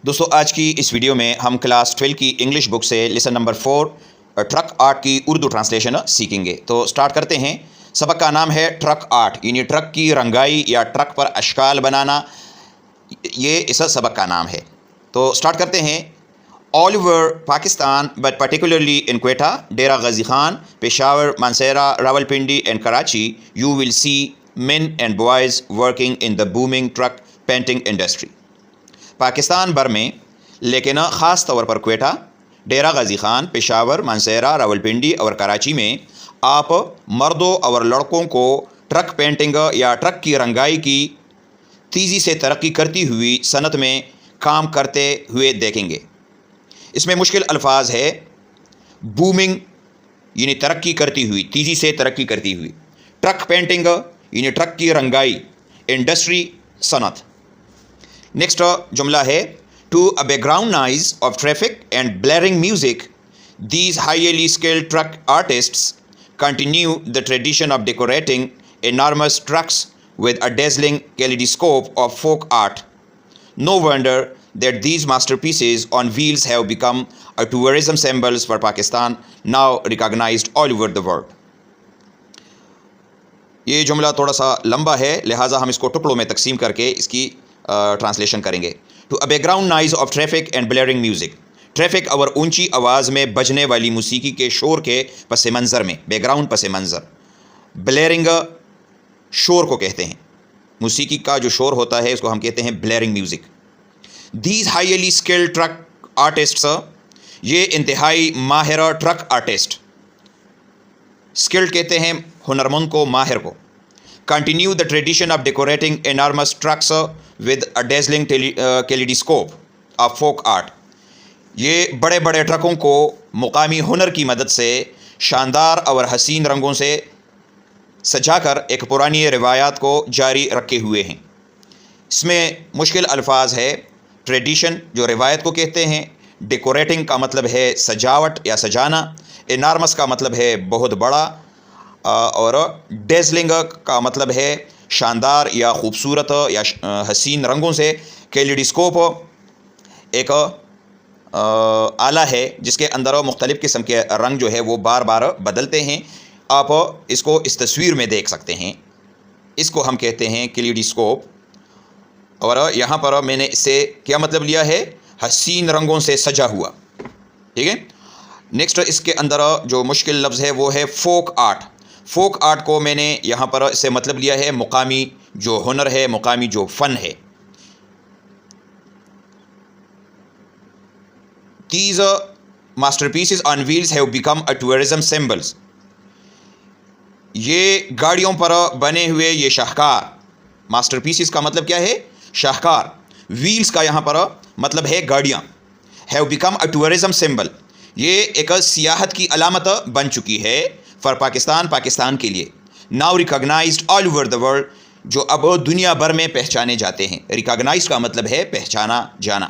دوستو آج کی اس ویڈیو میں ہم کلاس 12 کی انگلش بک سے لیسن نمبر 4 ٹرک آرٹ کی اردو ٹرانسلیشن سیکھیں گے۔ تو سٹارٹ کرتے ہیں۔ سبق کا نام ہے ٹرک آرٹ، یعنی ٹرک کی رنگائی یا ٹرک پر اشکال بنانا، یہ اس سبق کا نام ہے۔ تو سٹارٹ کرتے ہیں۔ All over Pakistan but particularly in Quetta, Dera Ghazi Khan, Peshawar, Mansehra, Rawalpindi and Karachi you will see men and boys working in the booming truck painting industry۔ Pakistan بھر میں لیکن خاص طور پر کوئٹہ، ڈیرہ غازی خان، پشاور، مانسہرہ، راولپنڈی اور کراچی میں آپ مردوں اور لڑکوں کو ٹرک پینٹنگ یا ٹرک کی رنگائی کی تیزی سے ترقی کرتی ہوئی صنعت میں کام کرتے ہوئے دیکھیں گے۔ اس میں مشکل الفاظ ہے بومنگ یعنی ترقی کرتی ہوئی، تیزی سے ترقی کرتی ہوئی، ٹرک پینٹنگ یعنی ٹرک کی رنگائی، انڈسٹری صنعت۔ نیکسٹ جملہ ہے to a background noise of traffic and blaring music these highly skilled truck artists continue the tradition of decorating enormous trucks with a dazzling kaleidoscope of folk art. No wonder that these masterpieces on wheels have become a tourism symbols for Pakistan, now recognized all over the world۔ یہ جملہ تھوڑا سا لمبا ہے، لہٰذا ہم اس کو ٹکڑوں میں تقسیم کر کے اس کی ٹرانسلیشن کریں گے۔ To a background noise of traffic and blaring music, traffic اور اونچی آواز میں بجنے والی موسیقی کے شور کے پس منظر میں، بیک گراؤنڈ پس منظر، بلیرنگ شور کو کہتے ہیں، موسیقی کا جو شور ہوتا ہے اس کو ہم کہتے ہیں blaring music. These highly skilled truck artists, یہ انتہائی ماہر ٹرک آرٹسٹ، اسکلڈ کہتے ہیں ہنرمند کو، ماہر کو۔ Continue the tradition of decorating enormous trucks with a dazzling kaleidoscope of folk art, یہ بڑے بڑے ٹرکوں کو مقامی ہنر کی مدد سے شاندار اور حسین رنگوں سے سجا کر ایک پرانی روایات کو جاری رکھے ہوئے ہیں۔ اس میں مشکل الفاظ ہے ٹریڈیشن جو روایت کو کہتے ہیں، ڈیکوریٹنگ کا مطلب ہے سجاوٹ یا سجانا، انارمس کا مطلب ہے بہت بڑا، اور ڈیزلنگ کا مطلب ہے شاندار یا خوبصورت یا حسین رنگوں سے۔ کیلیڈوسکوپ ایک آلہ ہے جس کے اندر مختلف قسم کے رنگ جو ہے وہ بار بار بدلتے ہیں، آپ اس کو اس تصویر میں دیکھ سکتے ہیں، اس کو ہم کہتے ہیں کیلیڈوسکوپ۔ اور یہاں پر میں نے اس سے کیا مطلب لیا ہے، حسین رنگوں سے سجا ہوا، ٹھیک ہے۔ نیکسٹ اس کے اندر جو مشکل لفظ ہے وہ ہے فوک آرٹ۔ فوک آرٹ کو میں نے یہاں پر اس سے مطلب لیا ہے مقامی جو ہنر ہے، مقامی جو فن ہے۔ These masterpieces on wheels have become a tourism symbols، یہ گاڑیوں پر بنے ہوئے یہ شاہکار، ماسٹر پیسز کا مطلب کیا ہے، شاہکار، ویلز کا یہاں پر مطلب ہے گاڑیاں، have become a tourism symbol, یہ ایک سیاحت کی علامت بن چکی ہے فار پاکستان، پاکستان کے لیے، now recognized all over the world, جو اب دنیا بھر میں پہچانے جاتے ہیں۔ ریکاگنائز کا مطلب ہے پہچانا جانا۔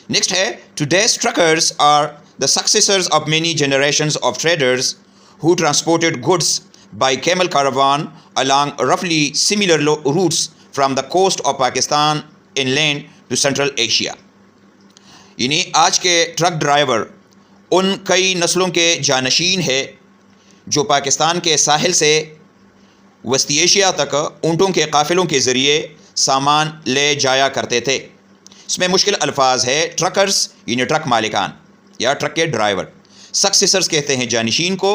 نیکسٹ ہے today's truckers are the successors of many generations of traders who transported goods by camel caravan along roughly similar routes from the coast of Pakistan inland to Central Asia۔ یعنی آج کے truck driver ان کئی نسلوں کے جانشین ہے جو پاکستان کے ساحل سے وسطی ایشیا تک اونٹوں کے قافلوں کے ذریعے سامان لے جایا کرتے تھے۔ اس میں مشکل الفاظ ہے ٹرکرز یعنی ٹرک مالکان یا ٹرک کے ڈرائیور، سکسیسرز کہتے ہیں جانشین کو،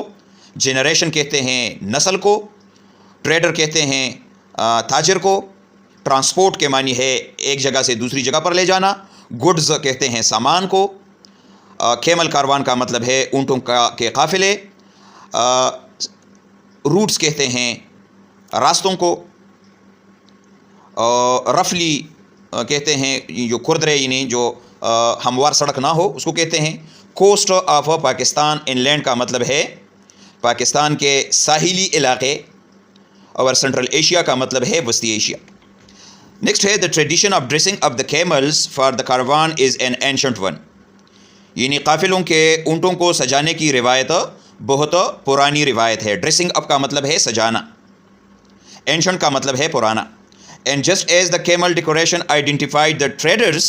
جنریشن کہتے ہیں نسل کو، ٹریڈر کہتے ہیں تاجر کو، ٹرانسپورٹ کے معنی ہے ایک جگہ سے دوسری جگہ پر لے جانا، گڈز کہتے ہیں سامان کو، کیمل کاروان کا مطلب ہے اونٹوں کے قافلے، روٹس کہتے ہیں راستوں کو، رفلی کہتے ہیں جو کھردرے یعنی جو ہموار سڑک نہ ہو اس کو کہتے ہیں، coast of Pakistan inland کا مطلب ہے پاکستان کے ساحلی علاقے، اور سینٹرل ایشیا کا مطلب ہے وسطی ایشیا۔ نیکسٹ ہے the tradition of dressing of the camels for the caravan is an ancient one, یعنی قافلوں کے اونٹوں کو سجانے کی روایت بہت پرانی روایت ہے۔ ڈریسنگ اپ کا مطلب ہے سجانا، اینشنٹ کا مطلب ہے پرانا۔ And just as the camel decoration identified the traders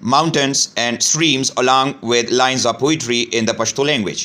mountains and streams along with lines of poetry in the Pashto language।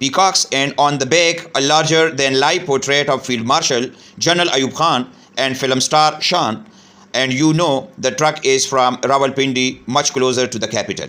peacocks, and on the back a larger than life portrait of Field Marshal General Ayub Khan and film star Shan, and you know the truck is from Rawalpindi, much closer to the capital।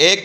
1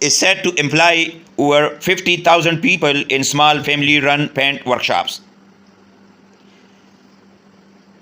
is said to employ over 50,000 people in small family run paint workshops।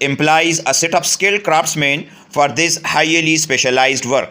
implies a set of skilled craftsmen for this highly specialized work।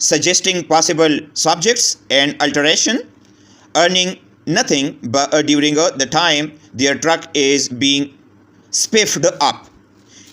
suggesting possible subjects and alteration, earning nothing but during the time their truck is being spiffed up,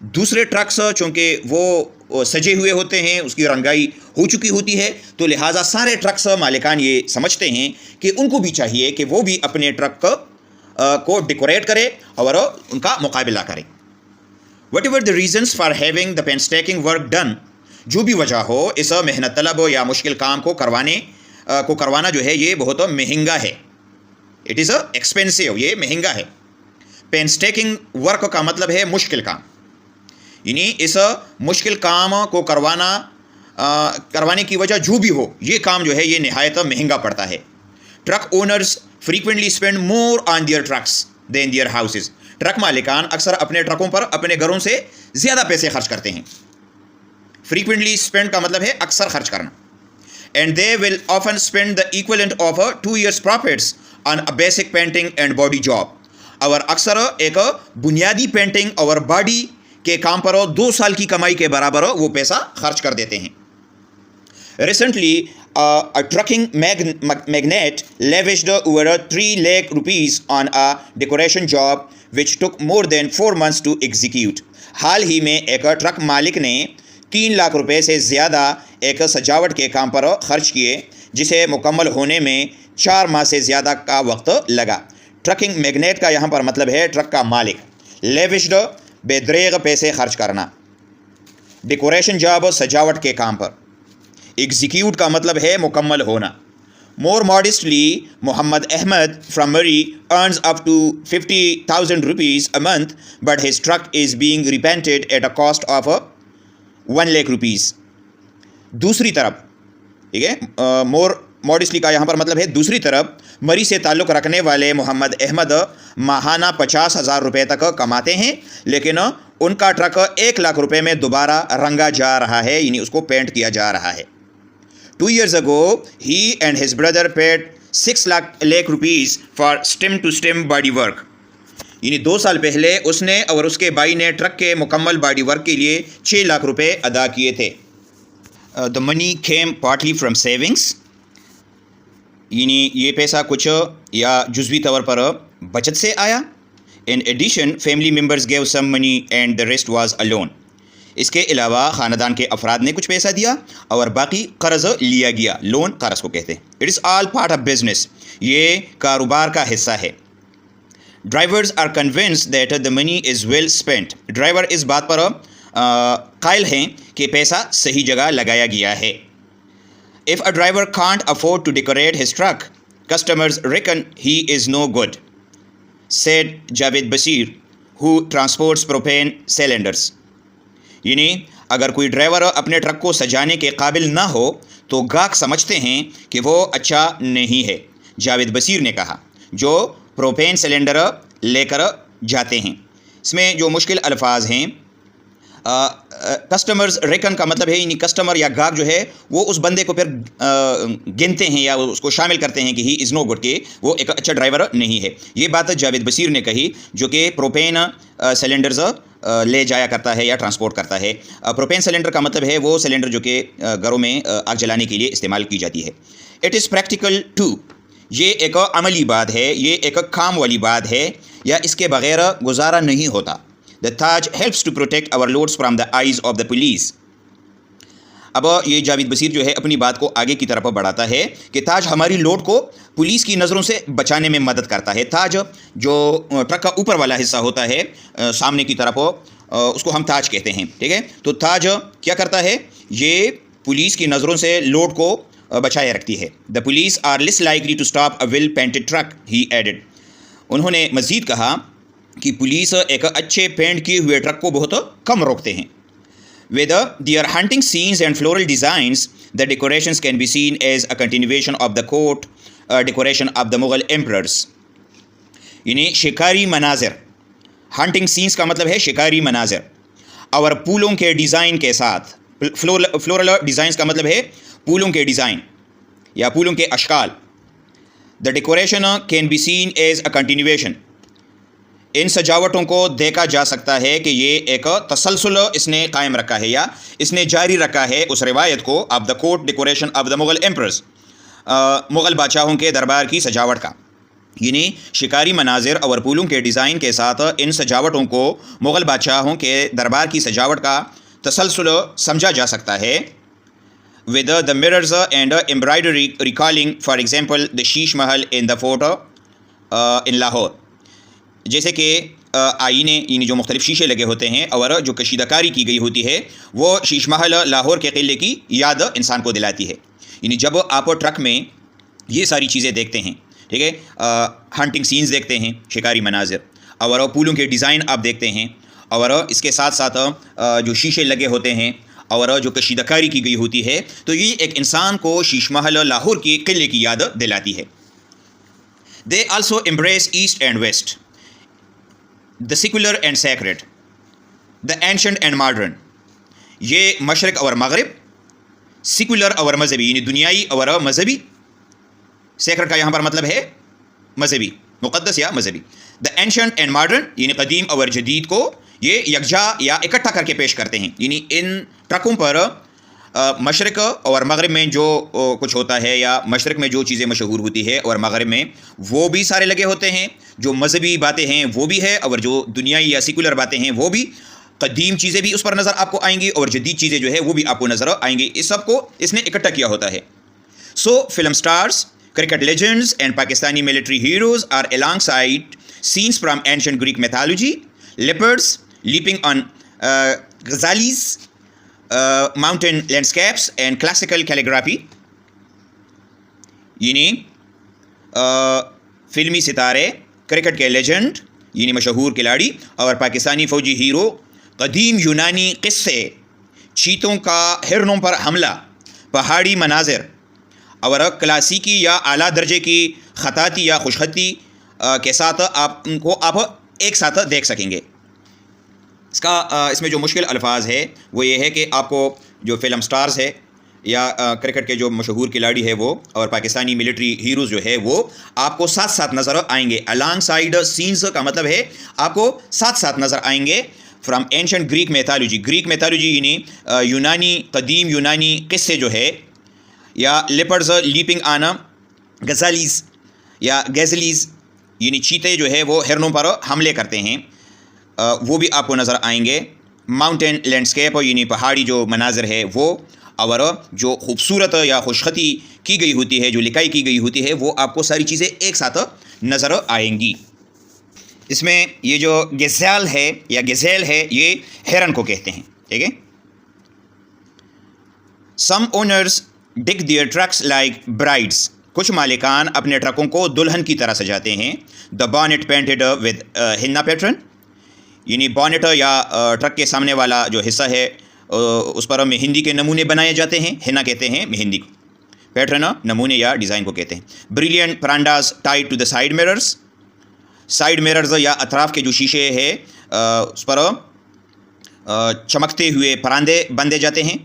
دوسرے tricks چونکہ وہ سجے ہوئے ہوتے ہیں, اس کی رنگائی ہو چکی ہوتی ہے, تو لہٰذا سارے ٹرکس مالکان یہ سمجھتے ہیں کہ ان کو بھی چاہیے کہ وہ بھی اپنے ٹرک کو ڈیکوریٹ کرے اور ان کا مقابلہ کرے. Whatever the reasons for having the painstaking work done, جو بھی وجہ ہو اس محنت طلب یا مشکل کام کو کروانا جو ہے یہ بہت مہنگا ہے. اٹ از ایکسپینسو, یہ مہنگا ہے. پینسٹیکنگ ورک کا مطلب ہے مشکل کام, یعنی اس مشکل کام کو کروانے کی وجہ جو بھی ہو, یہ کام جو ہے یہ نہایت مہنگا پڑتا ہے. Truck owners frequently spend more on their trucks than their houses. Truck مالکان اکثر اپنے ٹرکوں پر اپنے گھروں سے زیادہ پیسے خرچ کرتے ہیں. فریکوینٹلی اسپینڈ کا مطلب ہے اکثر خرچ کرنا. And they will often spend the equivalent of 2 years profits on a basic painting and body job. اور اکثر ایک بنیادی پینٹنگ اور باڈی کے کام پر 2 سال کی کمائی کے برابر وہ پیسہ خرچ کر دیتے ہیں. Recently a trucking magnate lavished over 3 lakh rupees on a decoration job which took more than 4 months to execute. حال ہی میں ایک ٹرک مالک نے 3 لاکھ روپے سے زیادہ ایک سجاوٹ کے کام پر خرچ کیے جسے مکمل ہونے میں 4 ماہ سے زیادہ کا وقت لگا. ٹرکنگ میگنیٹ کا یہاں پر مطلب ہے ٹرک کا مالک. لیوشڈ بے دریغ پیسے خرچ کرنا. ڈیکوریشن جاب سجاوٹ کے کام پر. ایگزیکیوٹ کا مطلب ہے مکمل ہونا. More modestly Muhammad Ahmed from Murree earns up to 50,000 rupees a month but his truck is being repainted at a cost of 1 lakh rupees. دوسری طرف, ٹھیک ہے, مور ماڈسٹلی کا یہاں پر مطلب ہے دوسری طرف. مری سے تعلق رکھنے والے محمد احمد ماہانہ 50,000 روپے تک کماتے ہیں, لیکن ان کا ٹرک 1 لاکھ روپے میں دوبارہ رنگا جا رہا ہے, یعنی اس کو پینٹ کیا جا رہا ہے. 2 years ago, he and his brother paid 6 lakh rupees for stem to stem body work. یعنی 2 سال پہلے اس نے اور اس کے بھائی نے ٹرک کے مکمل باڈی ورک کے لیے 6 لاکھ روپے ادا کیے تھے. The money came partly from savings. یعنی یہ پیسہ کچھ یا جزوی طور پر بچت سے آیا. In addition, family members gave some money and the rest was a loan. اس کے علاوہ خاندان کے افراد نے کچھ پیسہ دیا اور باقی قرض لیا گیا. لون قرض کو کہتے ہیں. It is all part of business. یہ کاروبار کا حصہ ہے. Drivers are convinced that the money is well spent. Driver اس بات پر قائل ہیں کہ پیسہ صحیح جگہ لگایا گیا ہے. If a driver can't afford to decorate his truck, customers reckon he is no good, said Javed Basir who transports پروپین cylinders. یعنی اگر کوئی ڈرائیور اپنے ٹرک کو سجانے کے قابل نہ ہو تو گاہک سمجھتے ہیں کہ وہ اچھا نہیں ہے. جاوید بصیر نے کہا, جو پروپین سلنڈر لے کر جاتے ہیں. اس میں جو مشکل الفاظ ہیں, کسٹمرز ریکن کا مطلب ہے یعنی کسٹمر یا گاہک جو ہے وہ اس بندے کو پھر گنتے ہیں یا اس کو شامل کرتے ہیں کہ ہی از نو گڈ, کہ وہ ایک اچھا ڈرائیور نہیں ہے. یہ بات جاوید بصیر نے کہی جو کہ پروپین سلنڈرز لے جایا کرتا ہے یا ٹرانسپورٹ کرتا ہے. پروپین سلنڈر کا مطلب ہے وہ سلنڈر جو کہ گھروں میں آگ جلانے کے لیے استعمال کی جاتی ہے. It is practical too. یہ ایک عملی بات ہے, یہ ایک کام والی بات ہے, یا اس کے بغیر گزارا نہیں ہوتا. The Taj helps to protect our loads from the eyes of the police. اب یہ جاوید بصیر جو ہے اپنی بات کو آگے کی طرف بڑھاتا ہے کہ تاج ہماری لوڈ کو پولیس کی نظروں سے بچانے میں مدد کرتا ہے. تاج جو ٹرک کا اوپر والا حصہ ہوتا ہے سامنے کی طرف, اس کو ہم تاج کہتے ہیں, ٹھیک ہے. تو تاج کیا کرتا ہے, یہ پولیس کی نظروں سے لوڈ کو بچائے رکھتی ہے. The police are less likely to stop a well painted truck, he added. انہوں نے مزید کہا کہ پولیس ایک اچھے پینٹ کیے ہوئے ٹرک کو بہت کم روکتے ہیں. With their hunting scenes and floral designs, the decorations can be seen as a continuation of the court decoration of the Mughal emperors. یعنی شکاری مناظر. ہنٹنگ سینس کا مطلب ہے شکاری مناظر, اور پھولوں کے ڈیزائن کے ساتھ. فلورل ڈیزائنس کا مطلب ہے پھولوں کے ڈیزائن یا پھولوں کے اشکال. The decoration can be seen as a continuation. ان سجاوٹوں کو دیکھا جا سکتا ہے کہ یہ ایک تسلسل اس نے قائم رکھا ہے یا اس نے جاری رکھا ہے اس روایت کو of the court decoration of the Mughal emperors, Mughal بادشاہوں کے دربار کی سجاوٹ کا. یعنی شکاری مناظر اور پھولوں کے ڈیزائن کے ساتھ ان سجاوٹوں کو مغل بادشاہوں کے دربار کی سجاوٹ کا تسلسل سمجھا جا سکتا ہے. with the mirrors and embroidery recalling for example the Sheesh Mahal in the fort in Lahore. جیسے کہ آئینے یعنی جو مختلف شیشے لگے ہوتے ہیں اور جو کشیدہ کاری کی گئی ہوتی ہے وہ شیش محل لاہور کے قلعے کی یاد انسان کو دلاتی ہے. یعنی جب آپ ٹرک میں یہ ساری چیزیں دیکھتے ہیں, ٹھیک ہے, ہنٹنگ سینز دیکھتے ہیں, شکاری مناظر, اور پھولوں کے ڈیزائن آپ دیکھتے ہیں, اور اس کے ساتھ ساتھ جو شیشے لگے ہوتے ہیں اور جو کشیدہ کاری کی گئی ہوتی ہے, تو یہ ایک انسان کو شیش محل لاہور کے قلعے کی یاد دلاتی ہے. They also embrace East and West, the secular and sacred, the ancient and modern. یہ مشرق اور مغرب, سیکولر اور مذہبی, یعنی دنیائی اور مذہبی. سیکرڈ کا یہاں پر مطلب ہے مذہبی, مقدس یا مذہبی. the ancient and modern یعنی قدیم اور جدید کو یہ یکجا یا اکٹھا کر کے پیش کرتے ہیں. یعنی ان ٹرکوں پر مشرق اور مغرب میں جو کچھ ہوتا ہے, یا مشرق میں جو چیزیں مشہور ہوتی ہے اور مغرب میں وہ بھی سارے لگے ہوتے ہیں. جو مذہبی باتیں ہیں وہ بھی ہے, اور جو دنیائی یا سیکولر باتیں ہیں وہ بھی. قدیم چیزیں بھی اس پر نظر آپ کو آئیں گی اور جدید چیزیں جو ہے وہ بھی آپ کو نظر آئیں گی. اس سب کو اس نے اکٹھا کیا ہوتا ہے. So film stars, cricket legends and Pakistani military heroes are alongside scenes from ancient Greek mythology, leopards leaping on gazelles, mountain landscapes and classical calligraphy. یعنی فلمی ستارے, کرکٹ کے لیجنڈ یعنی مشہور کھلاڑی, اور پاکستانی فوجی ہیرو, قدیم یونانی قصے, چیتوں کا ہرنوں پر حملہ, پہاڑی مناظر, اور کلاسیکی یا اعلیٰ درجے کی خطاطی یا خوشخطی کے ساتھ آپ ایک ساتھ دیکھ سکیں گے. اس میں جو مشکل الفاظ ہے وہ یہ ہے کہ آپ کو جو فلم سٹارز ہے یا کرکٹ کے جو مشہور کھلاڑی ہے وہ, اور پاکستانی ملٹری ہیروز جو ہے وہ آپ کو ساتھ ساتھ نظر آئیں گے. الانگ سائڈ سینز کا مطلب ہے آپ کو ساتھ ساتھ نظر آئیں گے. From ancient Greek mythology, Greek mythology یعنی یونانی, قدیم یونانی قصے جو ہے, یا لیپرز لیپنگ آن گزالیز یا گیزلیز یعنی چیتے جو ہے وہ ہرنوں پر حملے کرتے ہیں, وہ بھی آپ کو نظر آئیں گے. ماؤنٹین لینڈسکیپ یعنی پہاڑی جو مناظر ہے وہ, اور جو خوبصورت یا خوشخطی کی گئی ہوتی ہے, جو لکھائی کی گئی ہوتی ہے, وہ آپ کو ساری چیزیں ایک ساتھ نظر آئیں گی. اس میں یہ جو گزیل ہے یا گزیل ہے یہ ہرن کو کہتے ہیں, ٹھیک ہے. Some owners deck their trucks like brides, کچھ مالکان اپنے ٹرکوں کو دلہن کی طرح سجاتے ہیں. دا بانٹ پینٹڈ ود ہنا پیٹرن, یعنی بانٹ یا ٹرک کے سامنے والا جو حصہ ہے اس پر مہندی کے نمونے بنائے جاتے ہیں. ہنا کہتے ہیں مہندی کو, پیٹرن نمونے یا ڈیزائن کو کہتے ہیں. Brilliant parandas tied to the side mirrors, side mirrors یا اطراف کے جو شیشے ہے اس پر چمکتے ہوئے پراندے بندے جاتے ہیں.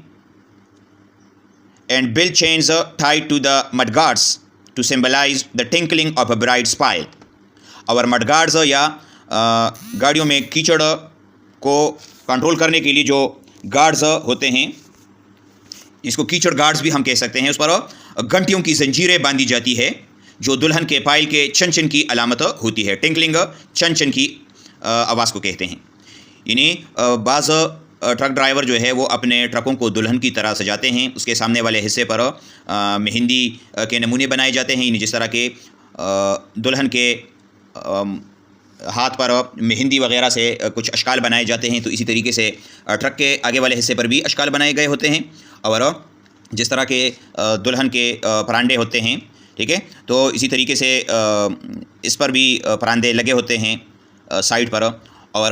And bell chains tied to the mudguards to symbolize the tinkling of a bride spoil, اور مڈ گارڈز یا گاڑیوں میں کیچڑ کو کنٹرول کرنے کے لیے جو گارڈز ہوتے ہیں, اس کو کیچڑ گارڈز بھی ہم کہہ سکتے ہیں, اس پر گھنٹیوں کی زنجیریں باندھی جاتی ہے جو دلہن کے پائل کے چن چن کی علامت ہوتی ہے. ٹنکلنگ چن چن کی آواز کو کہتے ہیں. یعنی بعض ٹرک ڈرائیور جو ہے وہ اپنے ٹرکوں کو دلہن کی طرح سجاتے ہیں. اس کے سامنے والے حصے پر مہندی کے نمونے بنائے جاتے ہیں, یعنی جس طرح کہ دلہن کے ہاتھ پر مہندی وغیرہ سے کچھ اشکال بنائے جاتے ہیں, تو اسی طریقے سے ٹرک کے آگے والے حصے پر بھی اشکال بنائے گئے ہوتے ہیں. اور جس طرح کے دلہن کے پرانڈے ہوتے ہیں, ٹھیک ہے, تو اسی طریقے سے اس پر بھی پراندے لگے ہوتے ہیں سائڈ پر. اور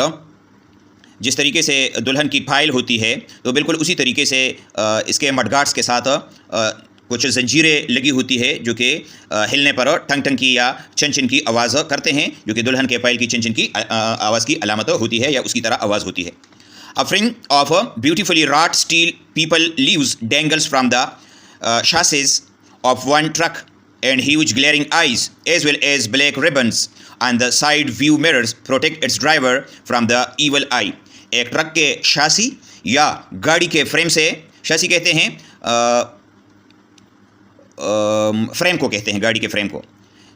جس طریقے سے دلہن کی پھائل ہوتی ہے تو بالکل اسی طریقے سے اس کے مڈ گارڈس کے ساتھ کچھ زنجیریں لگی ہوتی ہے جو کہ ہلنے پر ٹنگ ٹنگ کی یا چن چن کی آواز کرتے ہیں, جو کہ دلہن کے پائل کی چن چن کی آواز کی علامت ہوتی ہے یا اس کی طرح آواز ہوتی ہے. A fringe of beautifully wrought steel people leaves dangles from the chassis of one truck, and huge glaring eyes as well as black ribbons on the side view mirrors protect its driver from the evil eye. ایک truck کے شاسی یا گاڑی کے frame سے, شاسی کہتے ہیں frame کو کہتے ہیں, گاڑی کے فریم کو,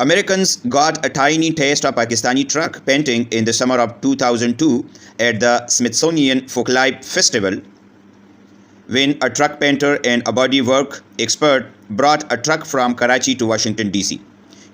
Americans got a tiny taste of Pakistani truck painting in the summer of 2002 at the Smithsonian Folklife Festival, when a truck painter and a bodywork expert brought a truck from Karachi to Washington DC.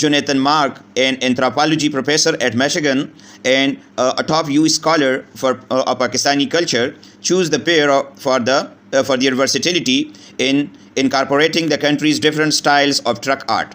Jonathan Mark, an anthropology professor at Michigan and a top U scholar for Pakistani culture, choose the pair for their versatility in incorporating the country's different styles of truck art.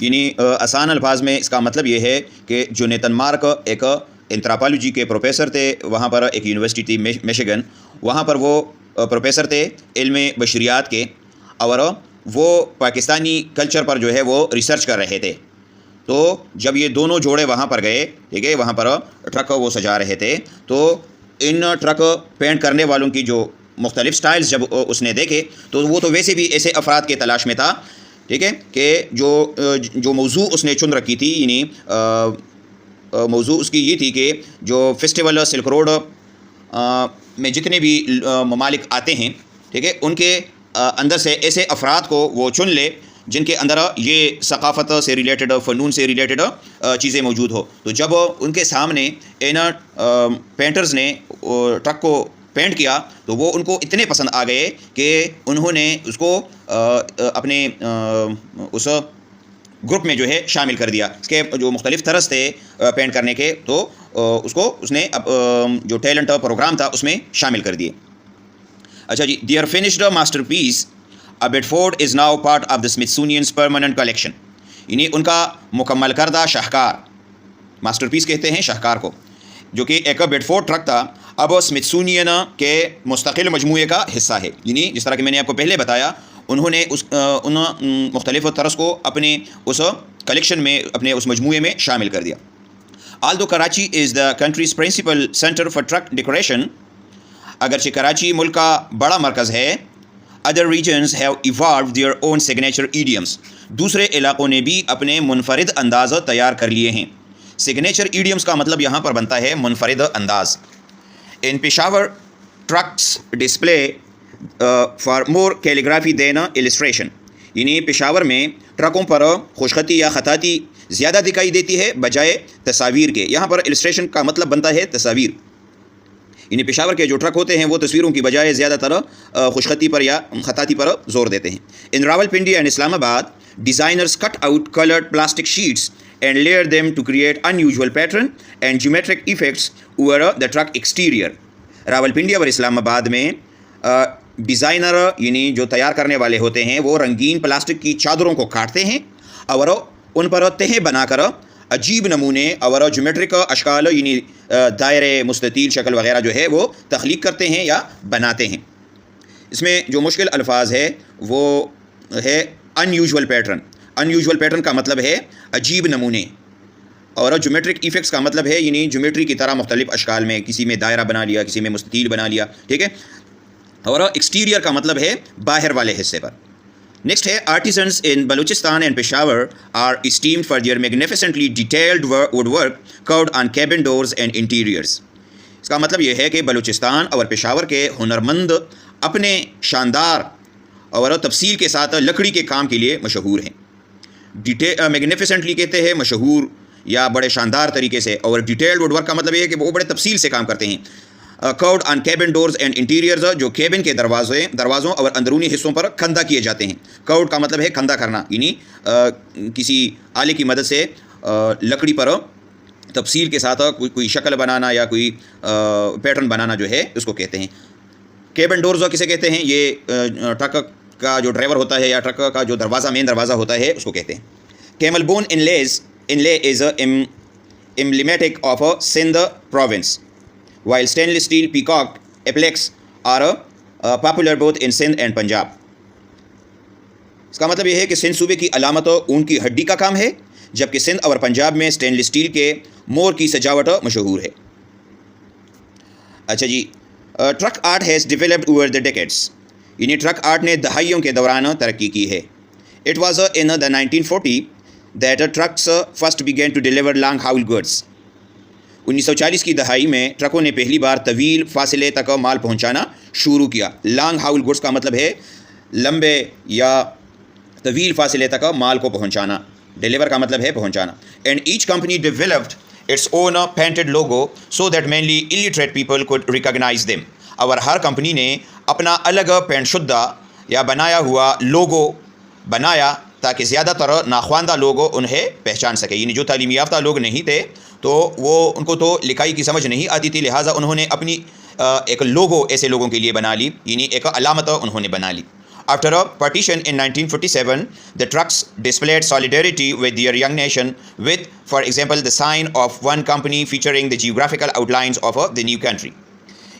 یعنی آسان الفاظ میں اس کا مطلب یہ ہے کہ جونیتن mark ایک انتھراپالوجی کے پروفیسر تھے، وہاں پر ایک یونیورسٹی تھی میشیگن، وہاں پر وہ پروفیسر تھے علم بشریات کے، اور وہ پاکستانی کلچر پر جو ہے وہ ریسرچ کر رہے تھے۔ تو جب یہ دونوں جوڑے وہاں پر گئے، ٹھیک ہے، وہاں پر ٹرک وہ سجا رہے تھے، تو ان ٹرک پینٹ کرنے والوں کی جو مختلف سٹائلز جب اس نے دیکھے تو وہ تو ویسے بھی ایسے افراد کے تلاش میں تھا، ٹھیک ہے، کہ جو موضوع اس نے چن رکھی تھی، یعنی موضوع اس کی یہ تھی کہ جو فیسٹیول سلک روڈ میں جتنے بھی ممالک آتے ہیں، ٹھیک ہے، ان کے اندر سے ایسے افراد کو وہ چن لے جن کے اندر یہ ثقافت سے ریلیٹڈ، فنون سے ریلیٹڈ چیزیں موجود ہو۔ تو جب ان کے سامنے ان پینٹرز نے ٹرک کو پینٹ کیا تو وہ ان کو اتنے پسند آ گئے کہ انہوں نے اس کو اپنے اس گروپ میں جو ہے شامل کر دیا۔ اس کے جو مختلف طرز تھے پینٹ کرنے کے، تو اس نے جو ٹیلنٹ پروگرام تھا اس میں شامل کر دیے۔ اچھا جی، their finished masterpiece Bedford is now part of the Smithsonian's permanent collection, یعنی ان کا مکمل کردہ شاہکار، ماسٹر پیس کہتے ہیں شاہکار کو، جو کہ ایک بیڈفورڈ ٹرک تھا، اب اسمتھسونین کے مستقل مجموعے کا حصہ ہے۔ یعنی جس طرح کہ میں نے آپ کو پہلے بتایا، انہوں نے ان مختلف طرز کو اپنے اس کلیکشن میں، اپنے اس مجموعے میں شامل کر دیا۔ Although Karachi is the country's principal centre for truck decoration, اگرچہ کراچی ملک کا بڑا مرکز ہے، other regions have evolved their own signature idioms, دوسرے علاقوں نے بھی اپنے منفرد انداز تیار کر لیے ہیں۔ سگنیچر ایڈیمس کا مطلب یہاں پر بنتا ہے منفرد انداز۔ In Peshawar trucks display far more calligraphy than illustration, یعنی پشاور میں ٹرکوں پر خوشخطی یا خطاطی زیادہ دکھائی دیتی ہے بجائے تصاویر کے۔ یہاں پر السٹریشن کا مطلب بنتا ہے تصاویر، یعنی پشاور کے جو ٹرک ہوتے ہیں وہ تصویروں کی بجائے زیادہ تر خوشخطی پر یا خطاطی پر زور دیتے ہیں۔ In Rawalpindi and Islamabad designers cut out coloured plastic sheets and layer them to create unusual pattern and geometric effects over the truck exterior. Rawalpindi اور اسلام آباد میں ڈیزائنر یعنی جو تیار کرنے والے ہوتے ہیں وہ رنگین پلاسٹک کی چادروں کو کاٹتے ہیں اور ان پر تہیں بنا کر عجیب نمونے اور جیومیٹرک اشکال یعنی دائرے، مستطیل شکل وغیرہ جو ہے وہ تخلیق کرتے ہیں یا بناتے ہیں۔ اس میں جو مشکل الفاظ ہے وہ ہے ان یوزول پیٹرن۔ ان یوزول پیٹرن کا مطلب ہے عجیب نمونے، اور جیومیٹرک ایفیکٹس کا مطلب ہے یعنی جیومیٹری کی طرح مختلف اشکال میں، کسی میں دائرہ بنا لیا، کسی میں مستطیل بنا لیا، ٹھیک ہے، اور ایکسٹیریئر کا مطلب ہے باہر والے حصے پر۔ نیکسٹ ہے artisans in Balochistan and Peshawar are esteemed for their magnificently detailed woodwork carved on cabin doors and interiors. اس کا مطلب یہ ہے کہ بلوچستان اور پشاور کے ہنرمند اپنے شاندار اور تفصیل کے ساتھ لکڑی کے کام کے لیے مشہور ہیں۔ میگنیفیسنٹلی کہتے ہیں مشہور یا بڑے شاندار طریقے سے، اور ڈیٹیلڈ ووڈ ورک کا مطلب یہ ہے کہ وہ بڑے تفصیل سے کام کرتے ہیں۔ Crowd on cabin doors and interiors, جو کیبن کے دروازوں اور اندرونی حصوں پر کھندہ کیے جاتے ہیں۔ کروڈ کا مطلب ہے کھندہ کرنا، یعنی کسی آلے کی مدد سے لکڑی پر تفصیل کے ساتھ کوئی شکل بنانا یا کوئی پیٹرن بنانا جو ہے اس کو کہتے ہیں۔ کیبن ڈورز کسے کہتے ہیں؟ یہ ٹرک کا جو ڈرائیور ہوتا ہے یا ٹرک کا جو دروازہ، مین دروازہ ہوتا ہے، اس کو کہتے ہیں۔ Camel bone inlay is emblematic of Sindh province, while stainless steel peacock epaulets are popular both in Sindh and Punjab. اس کا مطلب یہ ہے کہ سندھ صوبے کی علامت اونٹ کی ہڈی کا کام ہے، جبکہ سندھ اور پنجاب میں اسٹینلیس اسٹیل کے مور کی سجاوٹ مشہور ہے۔ اچھا جی، truck art has developed over the decades, یعنی ٹرک آرٹ نے دہائیوں کے دوران ترقی کی ہے۔ It was in the 1940 that trucks first began to deliver long haul goods. 1940 کی دہائی میں ٹرکوں نے پہلی بار طویل فاصلے تک مال پہنچانا شروع کیا۔ لانگ ہاؤل گڈس کا مطلب ہے لمبے یا طویل فاصلے تک مال کو پہنچانا، ڈیلیور کا مطلب ہے پہنچانا۔ And each company developed its own painted logo so that mainly illiterate people could recognize them. اور ہر کمپنی نے اپنا الگ پینٹ شدہ یا بنایا ہوا لوگو بنایا تاکہ زیادہ تر ناخواندہ لوگ انہیں پہچان سکے، یعنی جو تعلیم یافتہ لوگ نہیں تھے تو وہ ان کو تو لکھائی کی سمجھ نہیں آتی تھی، لہٰذا انہوں نے اپنی ایک لوگو ایسے لوگوں کے لیے بنا لی، یعنی ایک علامت انہوں نے بنا لی۔ After a partition in 1947, the trucks displayed solidarity with their young nation with, for example, the sign of one company featuring the geographical outlines of the new country.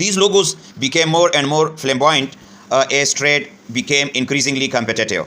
These logos became more and more flamboyant as trade became increasingly competitive.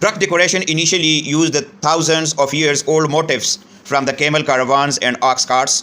Truck decoration initially used the thousands of years old motifs from the camel caravans and ox carts.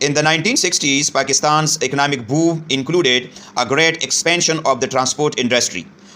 In the 1960s, Pakistan's economic boom included a great expansion of the transport industry.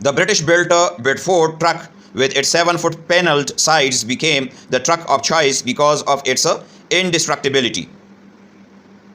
The British built a Bedford truck with its 7-foot panelled sides became the truck of choice because of its indestructibility.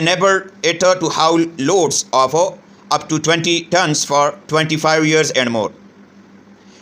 enabled it to haul loads of up to 20 tons for 25 years and more.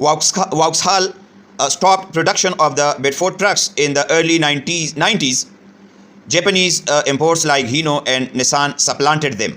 Vauxhall stopped production of the Bedford trucks in the early 90s, Japanese imports like Hino and Nissan supplanted them.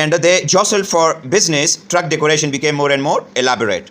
and they jostled for business, truck decoration became more and more elaborate.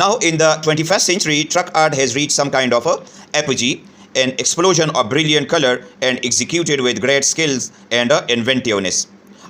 Now in the 21st century, truck art has reached some kind of apogee, an explosion of brilliant color and executed with great skills and inventiveness.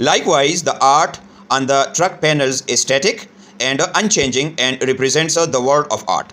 Likewise, the art on the truck panels is static and unchanging and represents the world of art.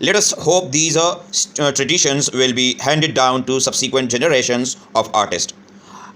Let us hope these traditions will be handed down to subsequent generations of artists.